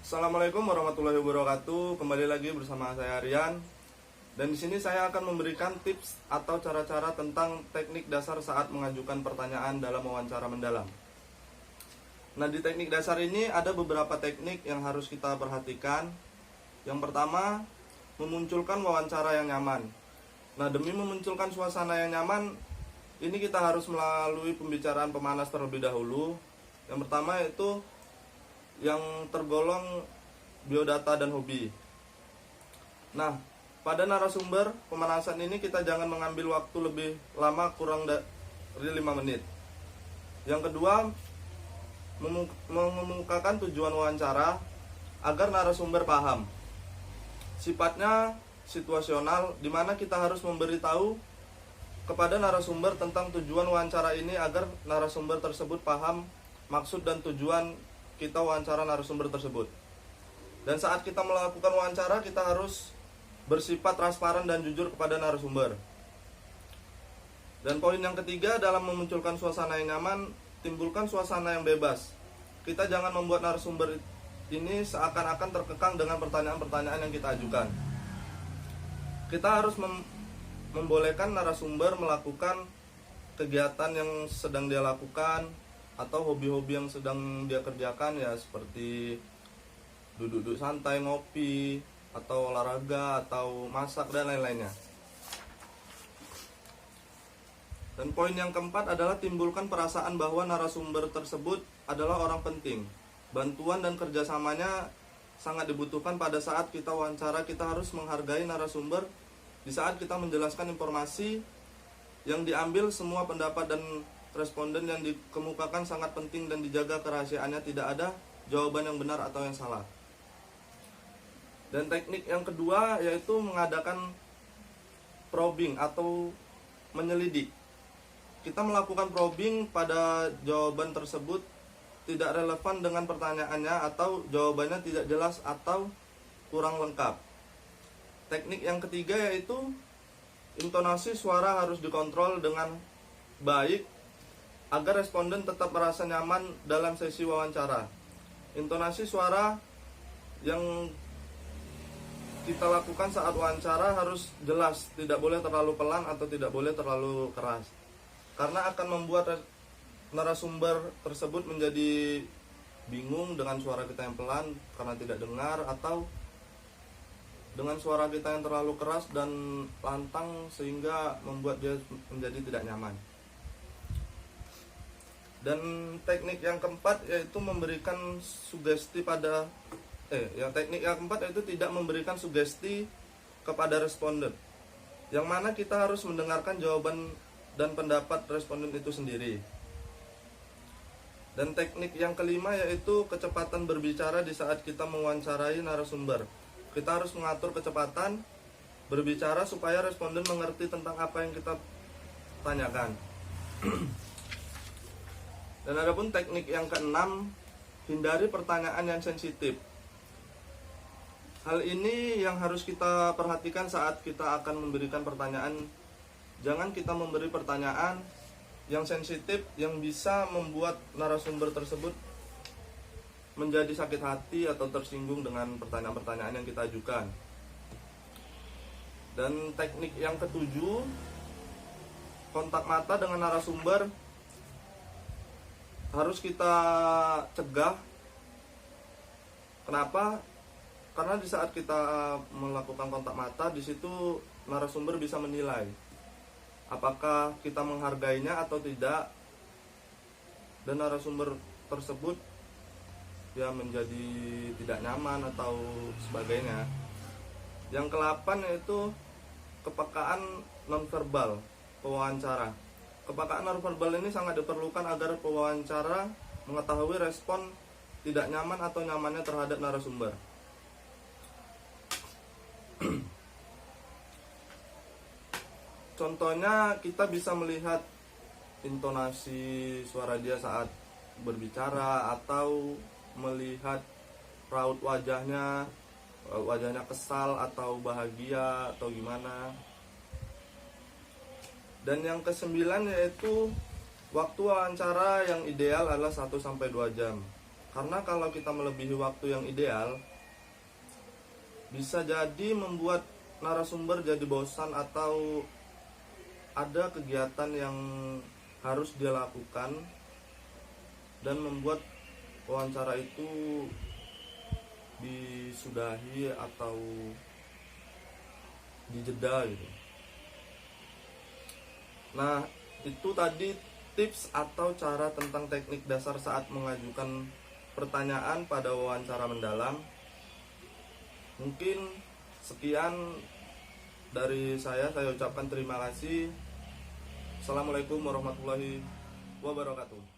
Assalamualaikum warahmatullahi wabarakatuh. Kembali lagi bersama saya Aryan. Dan di sini saya akan memberikan tips atau cara-cara tentang teknik dasar saat mengajukan pertanyaan dalam wawancara mendalam. Nah, di teknik dasar ini ada beberapa teknik yang harus kita perhatikan. Yang pertama, memunculkan wawancara yang nyaman. Nah, demi memunculkan suasana yang nyaman, ini kita harus melalui pembicaraan pemanas terlebih dahulu. Yang pertama yaitu yang tergolong biodata dan hobi. Nah, pada narasumber pemanasan ini kita jangan mengambil waktu lebih lama, kurang dari 5 menit. Yang kedua, mengemukakan tujuan wawancara agar narasumber paham. Sifatnya situasional, di mana kita harus memberitahu kepada narasumber tentang tujuan wawancara ini agar narasumber tersebut paham maksud dan tujuan kita wawancara narasumber tersebut. Dan saat kita melakukan wawancara, kita harus bersifat transparan dan jujur kepada narasumber. Dan poin yang ketiga, dalam memunculkan suasana yang nyaman, timbulkan suasana yang bebas. Kita jangan membuat narasumber ini seakan-akan terkekang dengan pertanyaan-pertanyaan yang kita ajukan. Kita harus membolehkan narasumber melakukan kegiatan yang sedang dia lakukan atau hobi-hobi yang sedang dia kerjakan, ya seperti duduk-duduk santai, ngopi, atau olahraga, atau masak, dan lain-lainnya. Dan poin yang keempat adalah timbulkan perasaan bahwa narasumber tersebut adalah orang penting. Bantuan dan kerjasamanya sangat dibutuhkan pada saat kita wawancara. Kita harus menghargai narasumber di saat kita menjelaskan informasi yang diambil. Semua pendapat dan responden yang dikemukakan sangat penting dan dijaga kerahasiaannya, tidak ada jawaban yang benar atau yang salah. Dan teknik yang kedua yaitu mengadakan probing atau menyelidik. Kita melakukan probing pada jawaban tersebut tidak relevan dengan pertanyaannya atau jawabannya tidak jelas atau kurang lengkap. Teknik yang ketiga yaitu intonasi suara harus dikontrol dengan baik agar responden tetap merasa nyaman dalam sesi wawancara. Intonasi suara yang kita lakukan saat wawancara harus jelas, tidak boleh terlalu pelan atau tidak boleh terlalu keras, karena akan membuat narasumber tersebut menjadi bingung dengan suara kita yang pelan karena tidak dengar, atau dengan suara kita yang terlalu keras dan lantang sehingga membuat dia menjadi tidak nyaman. Dan teknik yang keempat yaitu memberikan sugesti pada teknik yang keempat yaitu tidak memberikan sugesti kepada responden, yang mana kita harus mendengarkan jawaban dan pendapat responden itu sendiri. Dan teknik yang kelima yaitu kecepatan berbicara di saat kita mewawancarai narasumber. Kita harus mengatur kecepatan berbicara supaya responden mengerti tentang apa yang kita tanyakan. Dan adapun teknik yang keenam, hindari pertanyaan yang sensitif. Hal ini yang harus kita perhatikan saat kita akan memberikan pertanyaan. Jangan kita memberi pertanyaan yang sensitif yang bisa membuat narasumber tersebut menjadi sakit hati atau tersinggung dengan pertanyaan-pertanyaan yang kita ajukan. Dan teknik yang ketujuh, kontak mata dengan narasumber harus kita cegah. Kenapa? Karena di saat kita melakukan kontak mata, di situ narasumber bisa menilai apakah kita menghargainya atau tidak, dan narasumber tersebut ya menjadi tidak nyaman atau sebagainya. Yang ke-8 yaitu kepekaan nonverbal pewawancara. Kepekaan nonverbal ini sangat diperlukan agar pewawancara mengetahui respon tidak nyaman atau nyamannya terhadap narasumber. Contohnya, kita bisa melihat intonasi suara dia saat berbicara, atau melihat raut wajahnya kesal atau bahagia atau gimana. Dan yang ke-9 yaitu waktu wawancara yang ideal adalah 1-2 jam. Karena kalau kita melebihi waktu yang ideal, bisa jadi membuat narasumber jadi bosan atau ada kegiatan yang harus dia lakukan dan membuat wawancara itu disudahi atau dijeda gitu. Nah, itu tadi tips atau cara tentang teknik dasar saat mengajukan pertanyaan pada wawancara mendalam. Mungkin sekian dari saya ucapkan terima kasih. Assalamualaikum warahmatullahi wabarakatuh.